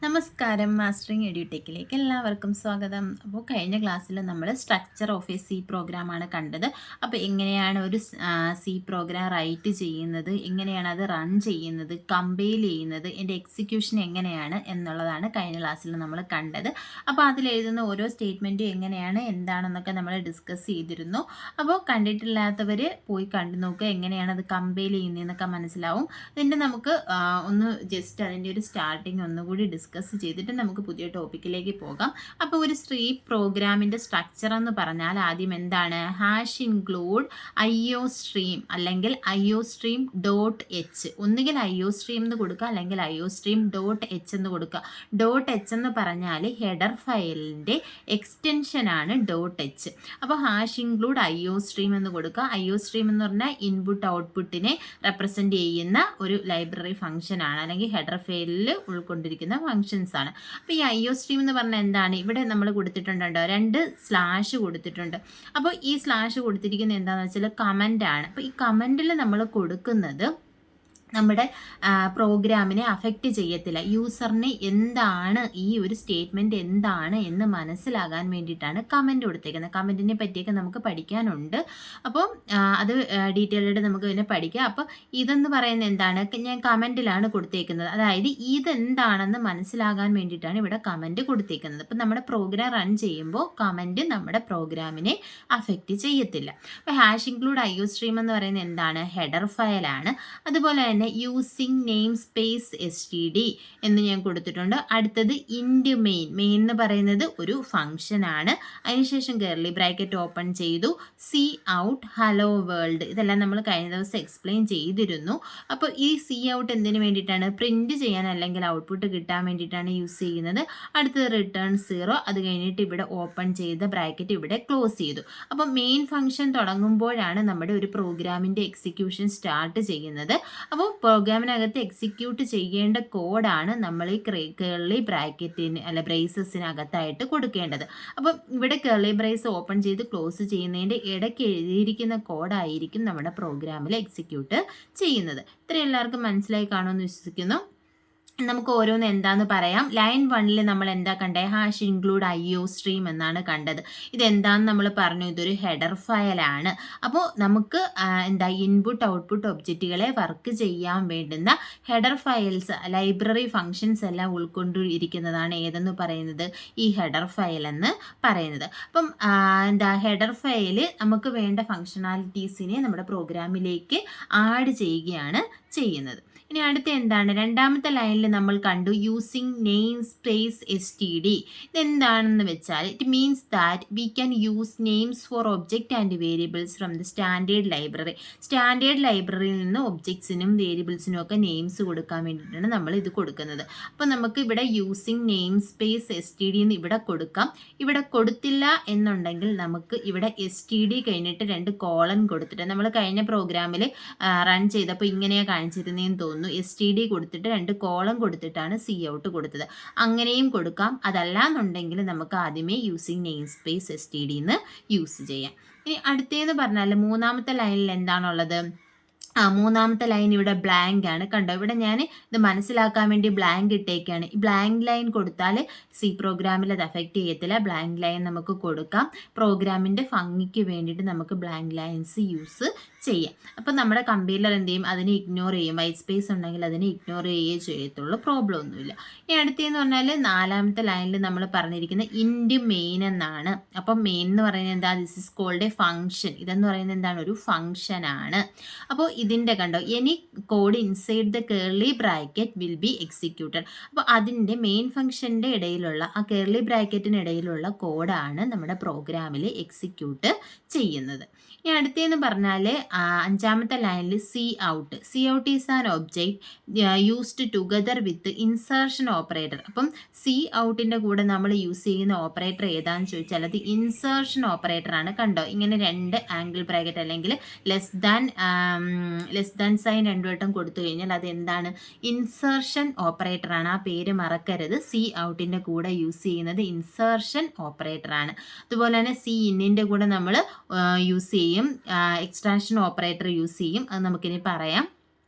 നമസ്കാരം. മാസ്റ്ററിങ് എഡ്യൂടെക്കിലേക്ക് എല്ലാവർക്കും സ്വാഗതം. അപ്പോൾ കഴിഞ്ഞ ക്ലാസ്സിൽ നമ്മൾ സ്ട്രക്ചർ ഓഫ് എ സി പ്രോഗ്രാമാണ് കണ്ടത്. അപ്പോൾ എങ്ങനെയാണ് ഒരു സി പ്രോഗ്രാം റൈറ്റ് ചെയ്യുന്നത്, എങ്ങനെയാണ് അത് റൺ ചെയ്യുന്നത്, കമ്പൈൽ ചെയ്യുന്നത്, എൻ്റെ എക്സിക്യൂഷൻ എങ്ങനെയാണ് എന്നുള്ളതാണ് കഴിഞ്ഞ ക്ലാസ്സിൽ നമ്മൾ കണ്ടത്. അപ്പോൾ അതിലെഴുതുന്ന ഓരോ സ്റ്റേറ്റ്മെൻറ്റും എങ്ങനെയാണ് എന്താണെന്നൊക്കെ നമ്മൾ ഡിസ്കസ് ചെയ്തിരുന്നു. അപ്പോൾ കണ്ടിട്ടില്ലാത്തവർ പോയി കണ്ടു നോക്കുക, എങ്ങനെയാണ് അത് കമ്പൈൽ ചെയ്യുന്നതെന്നൊക്കെ മനസ്സിലാവും. ഇതിൻ്റെ നമുക്ക് ഒന്ന് ജസ്റ്റ് അതിൻ്റെ ഒരു സ്റ്റാർട്ടിങ് ഒന്നുകൂടി ഡിസ്കസ് ചെയ്തിട്ട് നമുക്ക് പുതിയ ടോപ്പിക്കിലേക്ക് പോകാം. അപ്പോൾ ഒരു പ്രോഗ്രാമിൻ്റെ സ്ട്രക്ചർ എന്ന് പറഞ്ഞാൽ ആദ്യം എന്താണ്? ഹാഷ് ഇൻക്ലൂഡ് IOStream അല്ലെങ്കിൽ IOStream .h, ഒന്നുകിൽ IOStream എന്ന് കൊടുക്കുക അല്ലെങ്കിൽ IOStream .h എന്ന് കൊടുക്കുക. .h എന്ന് പറഞ്ഞാൽ ഹെഡർ ഫയലിൻ്റെ എക്സ്റ്റൻഷനാണ് .h. അപ്പോൾ ഹാഷ് ഇൻക്ലൂഡ് IOStream എന്ന് കൊടുക്കുക. IOStream എന്ന് പറഞ്ഞാൽ ഇൻപുട്ട് ഔട്ട്പുട്ടിനെ റെപ്രസെൻ്റ് ചെയ്യുന്ന ഒരു ലൈബ്രറി ഫംഗ്ഷനാണ്, അല്ലെങ്കിൽ ഹെഡർ ഫയലിൽ ഉൾക്കൊണ്ടിരിക്കുന്ന ഫംഗ്ഷൻസ് ആണ്. അപ്പോൾ ഈ IOStream എന്ന് പറഞ്ഞാൽ എന്താണ്? ഇവിടെ നമ്മൾ കൊടുത്തിട്ടുണ്ടോ, 2 സ്ലാഷ് കൊടുത്തിട്ടുണ്ട്. അപ്പോൾ ഈ സ്ലാഷ് കൊടുത്തിരിക്കുന്നത് എന്താണെന്ന് വെച്ചാൽ കമൻ്റ് ആണ്. അപ്പോൾ ഈ കമൻറ്റിൽ നമ്മൾ കൊടുക്കുന്നത് നമ്മുടെ പ്രോഗ്രാമിനെ അഫക്റ്റ് ചെയ്യത്തില്ല. യൂസറിന് എന്താണ് ഈ ഒരു സ്റ്റേറ്റ്മെൻറ്റ് എന്താണ് എന്ന് മനസ്സിലാകാൻ വേണ്ടിയിട്ടാണ് കമൻറ്റ് കൊടുത്തേക്കുന്നത്. കമൻറ്റിനെ പറ്റിയൊക്കെ നമുക്ക് പഠിക്കാനുണ്ട്. അപ്പോൾ അത് ഡീറ്റെയിൽഡ് നമുക്ക് പിന്നെ പഠിക്കാം. അപ്പോൾ ഇതെന്ന് പറയുന്നത് എന്താണ്? ഞാൻ കമൻറ്റിലാണ് കൊടുത്തേക്കുന്നത്, അതായത് ഇതെന്താണെന്ന് മനസ്സിലാകാൻ വേണ്ടിയിട്ടാണ് ഇവിടെ കമൻറ്റ് കൊടുത്തേക്കുന്നത്. അപ്പോൾ നമ്മുടെ പ്രോഗ്രാം റൺ ചെയ്യുമ്പോൾ കമൻറ്റ് നമ്മുടെ പ്രോഗ്രാമിനെ അഫക്റ്റ് ചെയ്യത്തില്ല. അപ്പോൾ ഹാഷ് ഇൻക്ലൂഡ് IOStream എന്ന് പറയുന്നത് എന്താണ്? ഹെഡർ ഫയലാണ്. അതുപോലെ തന്നെ യൂസിങ് നെയിം സ്പേസ് STD എന്ന് ഞാൻ കൊടുത്തിട്ടുണ്ട്. അടുത്തത് ഇൻഡ് മെയിൻ എന്ന് പറയുന്നത് ഒരു ഫംഗ്ഷൻ ആണ്. അതിനുശേഷം കർലി ബ്രാക്കറ്റ് ഓപ്പൺ ചെയ്തു, സി ഔട്ട് ഹലോ വേൾഡ്, ഇതെല്ലാം നമ്മൾ കഴിഞ്ഞ ദിവസം എക്സ്പ്ലെയിൻ ചെയ്തിരുന്നു. അപ്പോൾ ഈ സി ഔട്ട് എന്തിനു വേണ്ടിയിട്ടാണ്? പ്രിന്റ് ചെയ്യാൻ അല്ലെങ്കിൽ ഔട്ട്പുട്ട് കിട്ടാൻ വേണ്ടിയിട്ടാണ് യൂസ് ചെയ്യുന്നത്. അടുത്തത് റിട്ടേൺ 0, അത് കഴിഞ്ഞിട്ട് ഇവിടെ ഓപ്പൺ ചെയ്ത ബ്രാക്കറ്റ് ഇവിടെ ക്ലോസ് ചെയ്തു. അപ്പോൾ മെയിൻ ഫംഗ്ഷൻ തുടങ്ങുമ്പോഴാണ് നമ്മുടെ ഒരു പ്രോഗ്രാമിൻ്റെ എക്സിക്യൂഷൻ സ്റ്റാർട്ട് ചെയ്യുന്നത്. അപ്പോൾ പ്രോഗ്രാമിനകത്ത് എക്സിക്യൂട്ട് ചെയ്യേണ്ട കോഡാണ് നമ്മൾ ഈ കേർലി ബ്രാക്കറ്റിന് അല്ല ബ്രേസസിനകത്തായിട്ട് കൊടുക്കേണ്ടത്. അപ്പം ഇവിടെ കേർലി ബ്രേസ് ഓപ്പൺ ചെയ്ത് ക്ലോസ് ചെയ്യുന്നതിൻ്റെ ഇടയ്ക്ക് എഴുതിയിരിക്കുന്ന കോഡായിരിക്കും നമ്മുടെ പ്രോഗ്രാമിൽ എക്സിക്യൂട്ട് ചെയ്യുന്നത്. ഇത്രയും എല്ലാവർക്കും മനസ്സിലായി കാണുമെന്ന് വിശ്വസിക്കുന്നു. നമുക്ക് ഓരോന്ന് എന്താന്ന് പറയാം. ലൈൻ 1 നമ്മൾ എന്താ കണ്ടേ? ഹാഷ് ഇൻക്ലൂഡ് IOStream എന്നാണ് കണ്ടത്. ഇതെന്താന്ന് നമ്മൾ പറഞ്ഞു, ഇതൊരു ഹെഡർ ഫയലാണ്. അപ്പോൾ നമുക്ക് എന്താ ഇൻപുട്ട് ഔട്ട്പുട്ട് ഒബ്ജക്റ്റുകളെ വർക്ക് ചെയ്യാൻ വേണ്ടുന്ന ഹെഡർ ഫയൽസ്, ലൈബ്രറി ഫങ്ഷൻസ് എല്ലാം ഉൾക്കൊണ്ടിരിക്കുന്നതാണ് ഏതെന്ന് പറയുന്നത്? ഈ ഹെഡർ ഫയൽ എന്ന് പറയുന്നത്. അപ്പം എന്താ ഹെഡർ ഫയൽ നമുക്ക് വേണ്ട ഫങ്ഷണാലിറ്റീസിനെ നമ്മുടെ പ്രോഗ്രാമിലേക്ക് ആഡ് ചെയ്യുകയാണ് ചെയ്യുന്നത്. ഇനി അടുത്ത എന്താണ്? രണ്ടാമത്തെ ലൈനിൽ നമ്മൾ കണ്ടു യൂസിങ് നെയിം സ്പേസ് STD. ഇതെന്താണെന്ന് വെച്ചാൽ it means that we can use names for object and variables from the standard library. Standard ലൈബ്രറിയിൽ നിന്ന് ഒബ്ജക്ട്സിനും വേരിയബിൾസിനും ഒക്കെ നെയിംസ് കൊടുക്കാൻ വേണ്ടിയിട്ടാണ് നമ്മൾ ഇത് കൊടുക്കുന്നത്. അപ്പോൾ നമുക്ക് ഇവിടെ യൂസിങ് നെയിം സ്പേസ് STD എന്ന് ഇവിടെ കൊടുക്കാം. ഇവിടെ കൊടുത്തില്ല എന്നുണ്ടെങ്കിൽ നമുക്ക് ഇവിടെ STD കഴിഞ്ഞിട്ട് 2 കോളൻ കൊടുത്തിട്ട്, നമ്മൾ കഴിഞ്ഞ പ്രോഗ്രാമിൽ റൺ ചെയ്തപ്പോൾ ഇങ്ങനെയാണ് കാണിച്ചിരുന്നതെന്ന് തോന്നുന്നു. STD കൊടുത്തിട്ട് 2 കോളം കൊടുത്തിട്ടാണ് സി ഔട്ട് കൊടുത്തത്. അങ്ങനെയും കൊടുക്കാം. അതല്ല എന്നുണ്ടെങ്കിൽ നമുക്ക് ആദ്യമേ യൂസിങ് നെയിം സ്പേസ് STD എന്ന് യൂസ് ചെയ്യാം. ഇനി അടുത്തേന്ന് പറഞ്ഞാൽ മൂന്നാമത്തെ ലൈനിൽ എന്താണുള്ളത്? മൂന്നാമത്തെ ലൈൻ ഇവിടെ ബ്ലാങ്ക് ആണ്. കണ്ടോ, ഇവിടെ ഞാൻ ഇത് മനസ്സിലാക്കാൻ വേണ്ടി ബ്ലാങ്ക് ഇട്ടേക്കാണ്. ഈ ബ്ലാങ്ക് ലൈൻ കൊടുത്താൽ സി പ്രോഗ്രാമിൽ അത് എഫക്റ്റ് ചെയ്യത്തില്ല. ബ്ലാങ്ക് ലൈൻ നമുക്ക് കൊടുക്കാം. പ്രോഗ്രാമിൻ്റെ ഭംഗിക്ക് വേണ്ടിയിട്ട് നമുക്ക് ബ്ലാങ്ക് ലൈൻസ് യൂസ് ചെയ്യാം. അപ്പം നമ്മുടെ കമ്പൈലർ എന്ത് ചെയ്യും? അതിനെ ഇഗ്നോർ ചെയ്യും. വൈറ്റ് സ്പേസ് ഉണ്ടെങ്കിൽ അതിനെ ഇഗ്നോർ ചെയ്യുകയേ ചെയ്യത്തുള്ളൂ. പ്രോബ്ലം ഒന്നുമില്ല. ഇനി അടുത്തതെന്ന് പറഞ്ഞാൽ നാലാമത്തെ ലൈനിൽ നമ്മൾ പറഞ്ഞിരിക്കുന്നത് ഇൻഡ് മെയിൻ എന്നാണ്. അപ്പം മെയിൻ എന്ന് പറയുന്നത് എന്താ? This is called a function. ഇതെന്ന് പറയുന്നത് എന്താണ്? ഒരു ഫംഗ്ഷൻ ആണ്. അപ്പോൾ ഇതിൻ്റെ കണ്ടോ, any code inside the curly bracket will be executed. അപ്പോൾ അതിൻ്റെ മെയിൻ ഫംഗ്ഷൻ്റെ ഇടയിലുള്ള ആ കേർലി ബ്രാക്കറ്റിനിടയിലുള്ള കോഡാണ് നമ്മുടെ പ്രോഗ്രാമിൽ എക്സിക്യൂട്ട് ചെയ്യുന്നത്. ഇനി അടുത്തതെന്ന് പറഞ്ഞാൽ അഞ്ചാമത്തെ ലൈനിൽ C out. C out is an object used together with insertion operator. അപ്പം സി ഔട്ടിൻ്റെ കൂടെ നമ്മൾ യൂസ് ചെയ്യുന്ന ഓപ്പറേറ്റർ ഏതാണെന്ന് ചോദിച്ചാൽ അത് ഇൻസേർഷൻ ഓപ്പറേറ്ററാണ്. കണ്ടോ, ഇങ്ങനെ 2 ആംഗിൾ ബ്രാക്കറ്റ് അല്ലെങ്കിൽ ലെസ് ദാൻ സൈൻ 2 വട്ടം കൊടുത്തു കഴിഞ്ഞാൽ അത് എന്താണ്? ഇൻസേർഷൻ ഓപ്പറേറ്ററാണ്. ആ പേര് മറക്കരുത്. സി ഔട്ടിൻ്റെ കൂടെ യൂസ് ചെയ്യുന്നത് ഇൻസേർഷൻ ഓപ്പറേറ്ററാണ്. അതുപോലെ തന്നെ സി ഇന്നിൻ്റെ കൂടെ നമ്മൾ യൂസ് ചെയ്യും എക്സ്ട്രാക്ഷൻ ഓപ്പറേറ്റർ യൂസ് ചെയ്യും. അത് നമുക്കിനി പറയാം.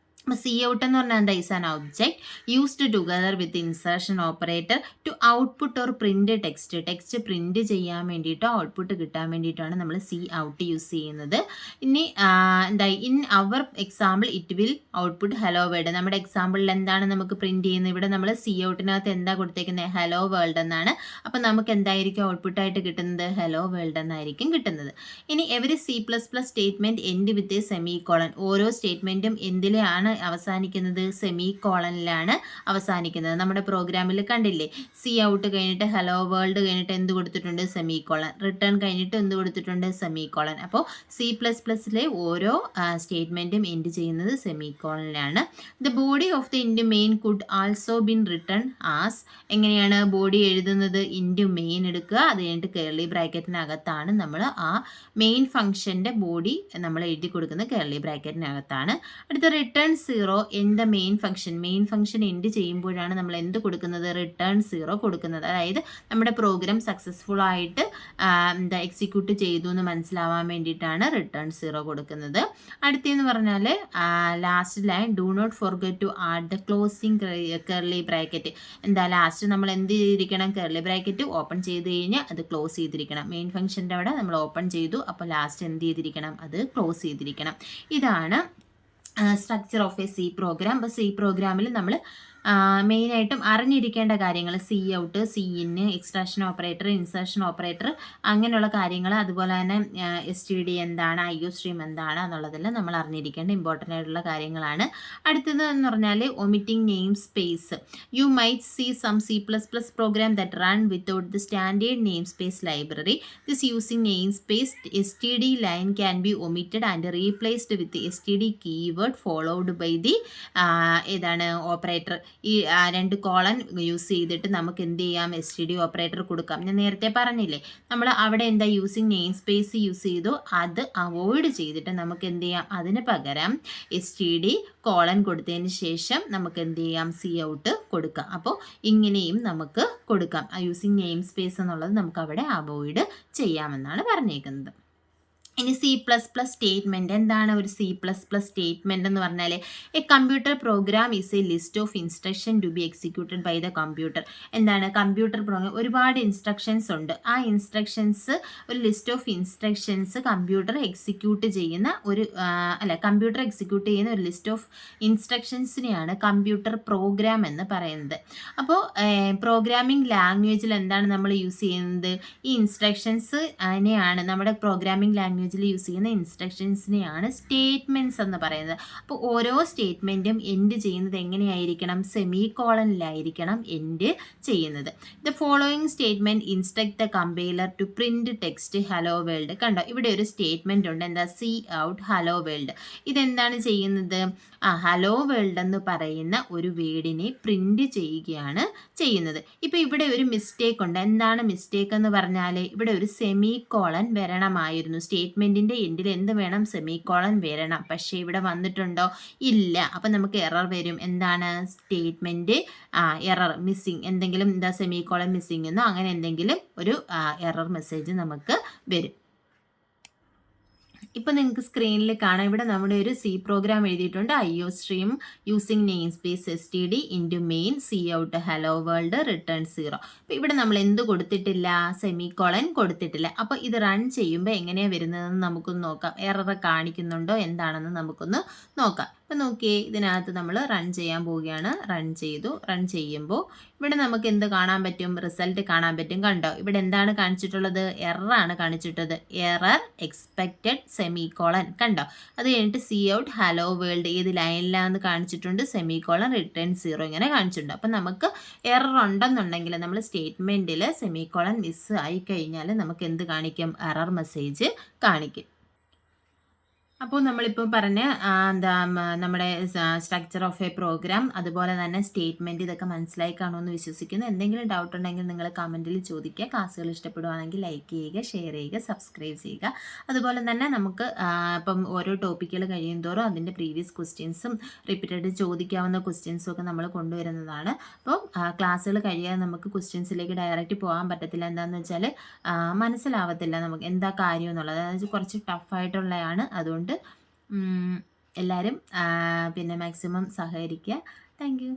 സി ഔട്ട് എന്ന് പറഞ്ഞാൽ എന്താ is an object used together with insertion operator to output or print text print ചെയ്യാൻ വേണ്ടിയിട്ടോ ഔട്ട്പുട്ട് കിട്ടാൻ വേണ്ടിയിട്ടാണ് നമ്മൾ സി ഔട്ട് യൂസ് ചെയ്യുന്നത്. ഇനി എന്താ in our example it will output hello world. നമ്മുടെ എക്സാമ്പിളിൽ എന്താണ് നമുക്ക് പ്രിന്റ് ചെയ്യുന്നത്? ഇവിടെ നമ്മൾ സി ഔട്ടിനകത്ത് എന്താ കൊടുത്തേക്കുന്നത്? ഹലോ വേൾഡ് എന്നാണ്. അപ്പം നമുക്ക് എന്തായിരിക്കും ഔട്ട്പുട്ടായിട്ട് കിട്ടുന്നത്? ഹലോ വേൾഡ് എന്നായിരിക്കും കിട്ടുന്നത്. ഇനി every C++ statement end with a semi colon. ഓരോ സ്റ്റേറ്റ്മെന്റും എന്തിലാണ് അവസാനിക്കുന്നത്? സെമി കോളനിലാണ് അവസാനിക്കുന്നത്. നമ്മുടെ പ്രോഗ്രാമിൽ കണ്ടില്ലേ, സി ഔട്ട് കഴിഞ്ഞിട്ട് ഹലോ വേൾഡ് കഴിഞ്ഞിട്ട് എന്ത് കൊടുത്തിട്ടുണ്ട്? Semi colon. റിട്ടേൺ കഴിഞ്ഞിട്ട് എന്ത് കൊടുത്തിട്ടുണ്ട്? Semi colon. അപ്പോൾ C++ലെ ഓരോ സ്റ്റേറ്റ്മെന്റും എൻഡ് ചെയ്യുന്നത് സെമി കോളനിലാണ്. The body of the int main could also been written as. എങ്ങനെയാണ് ബോഡി എഴുതുന്നത്? ഇൻറ്റു മെയിൻ എടുക്കുക, അത് കഴിഞ്ഞിട്ട് കേർലി ബ്രാക്കറ്റിനകത്താണ് നമ്മൾ ആ മെയിൻ ഫംഗ്ഷൻ്റെ ബോഡി നമ്മൾ എഴുതി കൊടുക്കുന്നത് കേർലി ബ്രാക്കറ്റിനകത്താണ്. അടുത്ത return 0 in the main function end ചെയ്യുമ്പോഴാണ് നമ്മൾ എന്ത് കൊടുക്കുന്നത്? റിട്ടേൺ 0 കൊടുക്കുന്നത്. അതായത് നമ്മുടെ പ്രോഗ്രാം സക്സസ്ഫുൾ ആയിട്ട് എന്താ എക്സിക്യൂട്ട് ചെയ്തു എന്ന് മനസ്സിലാവാൻ വേണ്ടിയിട്ടാണ് റിട്ടേൺ 0 കൊടുക്കുന്നത്. അടുത്തെന്ന് പറഞ്ഞാൽ last line do not forget to add the closing curly bracket. എന്താ ലാസ്റ്റ് നമ്മൾ എന്ത് ചെയ്തിരിക്കണം? കർലി ബ്രാക്കറ്റ് ഓപ്പൺ ചെയ്ത് കഴിഞ്ഞാൽ അത് ക്ലോസ് ചെയ്തിരിക്കണം. മെയിൻ ഫംഗ്ഷൻ്റെ അവിടെ നമ്മൾ ഓപ്പൺ ചെയ്തു, അപ്പോൾ ലാസ്റ്റ് എന്ത് ചെയ്തിരിക്കണം? അത് ക്ലോസ് ചെയ്തിരിക്കണം. ഇതാണ് structure of a C program. അപ്പോൾ സി പ്രോഗ്രാമിൽ നമ്മൾ മെയിനായിട്ടും അറിഞ്ഞിരിക്കേണ്ട കാര്യങ്ങൾ C out, C in, extraction operator, insertion operator, അങ്ങനെയുള്ള കാര്യങ്ങൾ. അതുപോലെ തന്നെ STD എന്താണ്, IO സ്ട്രീം എന്താണ് എന്നുള്ളതെല്ലാം നമ്മൾ അറിഞ്ഞിരിക്കേണ്ട ഇമ്പോർട്ടൻ്റ് ആയിട്ടുള്ള കാര്യങ്ങളാണ്. അടുത്തത് എന്ന് പറഞ്ഞാൽ omitting name space. You might see some C++ program that run without the standard name space library. This using name space STD line can be omitted and replaced with STD keyword followed by the ഏതാണ് operator. ഈ 2 colon use ചെയ്തിട്ട് നമുക്ക് എന്ത് ചെയ്യാം? STD operator കൊടുക്കാം. ഞാൻ നേരത്തെ പറഞ്ഞില്ലേ, നമ്മൾ അവിടെ എന്താ യൂസിങ് നെയിം സ്പേസ് യൂസ് ചെയ്തു, അത് അവോയ്ഡ് ചെയ്തിട്ട് നമുക്ക് എന്ത് ചെയ്യാം? അതിന് പകരം STD കോളൻ കൊടുത്തതിന് ശേഷം നമുക്ക് എന്ത് ചെയ്യാം? സി ഔട്ട് കൊടുക്കാം. അപ്പോൾ ഇങ്ങനെയും നമുക്ക് കൊടുക്കാം. യൂസിങ് നെയിം സ്പേസ് എന്നുള്ളത് നമുക്ക് അവിടെ അവോയ്ഡ് ചെയ്യാമെന്നാണ് പറഞ്ഞേക്കുന്നത്. ഇനി C++ സ്റ്റേറ്റ്മെൻറ്റ് എന്താണ്? ഒരു C++ സ്റ്റേറ്റ്മെൻറ്റ് എന്ന് പറഞ്ഞാൽ a computer program is a list of instruction to be executed by the computer. എന്താണ് കമ്പ്യൂട്ടർ പ്രോഗ്രാം? ഒരുപാട് ഇൻസ്ട്രക്ഷൻസ് ഉണ്ട്. ആ ഇൻസ്ട്രക്ഷൻസ്, ഒരു list of instructions computer execute ചെയ്യുന്ന കമ്പ്യൂട്ടർ എക്സിക്യൂട്ട് ചെയ്യുന്ന ഒരു ലിസ്റ്റ് ഓഫ് ഇൻസ്ട്രക്ഷൻസിനെയാണ് കമ്പ്യൂട്ടർ പ്രോഗ്രാം എന്ന് പറയുന്നത്. അപ്പോൾ പ്രോഗ്രാമിംഗ് ലാംഗ്വേജിൽ എന്താണ് നമ്മൾ യൂസ് ചെയ്യുന്നത്? ഈ ഇൻസ്ട്രക്ഷൻസ് അതിനെയാണ് നമ്മുടെ പ്രോഗ്രാമിംഗ് ലാംഗ്വേജ് യൂസ് ചെയ്യുന്ന ഇൻസ്ട്രക്ഷൻസിനെയാണ് സ്റ്റേറ്റ്മെൻറ്റ്സ് എന്ന് പറയുന്നത്. അപ്പോൾ ഓരോ സ്റ്റേറ്റ്മെൻറ്റും എൻഡ് ചെയ്യുന്നത് എങ്ങനെയായിരിക്കണം? സെമി കോളനിലായിരിക്കണം എൻഡ് ചെയ്യുന്നത്. The following statement instruct the compiler to print text hello world. കണ്ടോ, ഇവിടെ ഒരു സ്റ്റേറ്റ്മെൻറ്റ് ഉണ്ട്. എന്താ? C out hello world. ഇതെന്താണ് ചെയ്യുന്നത്? ഹലോ വേൾഡ് എന്ന് പറയുന്ന ഒരു വേർഡിനെ പ്രിൻറ്റ് ചെയ്യുകയാണ് ചെയ്യുന്നത്. ഇപ്പോൾ ഇവിടെ ഒരു മിസ്റ്റേക്ക് ഉണ്ട്. എന്താണ് മിസ്റ്റേക്ക് എന്ന് പറഞ്ഞാൽ ഇവിടെ ഒരു സെമി കോളൻ വരണമായിരുന്നു. സ്റ്റേറ്റ്മെൻറ്റിൻ്റെ എൻഡിൽ എന്ത് വേണം? സെമി കോളൻ വരണം. പക്ഷേ ഇവിടെ വന്നിട്ടുണ്ടോ? ഇല്ല. അപ്പം നമുക്ക് എറർ വരും. എന്താണ്? സ്റ്റേറ്റ്മെൻറ്റ് എറർ മിസ്സിങ്, എന്തെങ്കിലും എന്താ സെമി കോളൻ മിസ്സിങ് എന്നോ അങ്ങനെ എന്തെങ്കിലും ഒരു എറർ മെസ്സേജ് നമുക്ക് വരും. ഇപ്പോൾ നിങ്ങൾക്ക് സ്ക്രീനിൽ കാണാം, ഇവിടെ നമ്മുടെ ഒരു സി പ്രോഗ്രാം എഴുതിയിട്ടുണ്ട്. IO stream using name space STD into main C out hello world return 0. അപ്പോൾ ഇവിടെ നമ്മൾ എന്ത് കൊടുത്തിട്ടില്ല? സെമി കോളൻ കൊടുത്തിട്ടില്ല. അപ്പോൾ ഇത് റൺ ചെയ്യുമ്പോൾ എങ്ങനെയാണ് വരുന്നതെന്ന് നമുക്കൊന്ന് നോക്കാം. എറർ കാണിക്കുന്നുണ്ടോ എന്താണെന്ന് നമുക്കൊന്ന് നോക്കാം. അപ്പോൾ നോക്കിയേ, ഇതിനകത്ത് നമ്മൾ റൺ ചെയ്യാൻ പോവുകയാണ്. റൺ ചെയ്തു. റൺ ചെയ്യുമ്പോൾ ഇവിടെ നമുക്ക് എന്ത് കാണാൻ പറ്റും? റിസൾട്ട് കാണാൻ പറ്റും. കണ്ടോ, ഇവിടെ എന്താണ് കാണിച്ചിട്ടുള്ളത്? എററാണ് കാണിച്ചിട്ടത്. Error expected semi colon. കണ്ടോ, അത് കഴിഞ്ഞിട്ട് സി ഔട്ട് ഹലോ വേൾഡ് ഏത് ലൈനിലാന്ന് കാണിച്ചിട്ടുണ്ട്? സെമി കോളൻ റിട്ടേൺ 0 ഇങ്ങനെ കാണിച്ചിട്ടുണ്ട്. അപ്പം നമുക്ക് എറർ ഉണ്ടെന്നുണ്ടെങ്കിൽ നമ്മൾ സ്റ്റേറ്റ്മെൻറ്റിൽ സെമി കോളൻ മിസ് ആയി കഴിഞ്ഞാൽ നമുക്ക് എന്ത് കാണിക്കും? എറർ മെസ്സേജ് കാണിക്കും. അപ്പോൾ നമ്മളിപ്പോൾ പറഞ്ഞ നമ്മുടെ സ്ട്രക്ചർ ഓഫ് എ പ്രോഗ്രാം, അതുപോലെ തന്നെ സ്റ്റേറ്റ്മെൻറ്റ്, ഇതൊക്കെ മനസ്സിലായി കാണുമെന്ന് വിശ്വസിക്കുന്നു. എന്തെങ്കിലും ഡൗട്ട് ഉണ്ടെങ്കിൽ നിങ്ങൾ കമൻറ്റിൽ ചോദിക്കുക. ക്ലാസ്സുകൾ ഇഷ്ടപ്പെടുവാണെങ്കിൽ ലൈക്ക് ചെയ്യുക, ഷെയർ ചെയ്യുക, സബ്സ്ക്രൈബ് ചെയ്യുക. അതുപോലെ തന്നെ നമുക്ക് ഇപ്പം ഓരോ ടോപ്പിക്കുകൾ കഴിയുന്തോറും അതിൻ്റെ പ്രീവിയസ് ക്വസ്റ്റ്യൻസും റിപ്പീറ്റഡ് ചോദിക്കാവുന്ന ക്വസ്റ്റ്യൻസും ഒക്കെ നമ്മൾ കൊണ്ടുവരുന്നതാണ്. അപ്പോൾ ക്ലാസ്സുകൾ കഴിയാതെ നമുക്ക് ക്വസ്റ്റ്യൻസിലേക്ക് ഡയറക്റ്റ് പോകാൻ പറ്റത്തില്ല. എന്താണെന്ന് വെച്ചാൽ മനസ്സിലാവത്തില്ല നമുക്ക് എന്താ കാര്യം എന്നുള്ളത്. അതായത് കുറച്ച് ടഫായിട്ടുള്ളതാണ്. അതുകൊണ്ട് എല്ലാവരും പിന്നെ മാക്സിമം സഹകരിക്കുക. Thank you.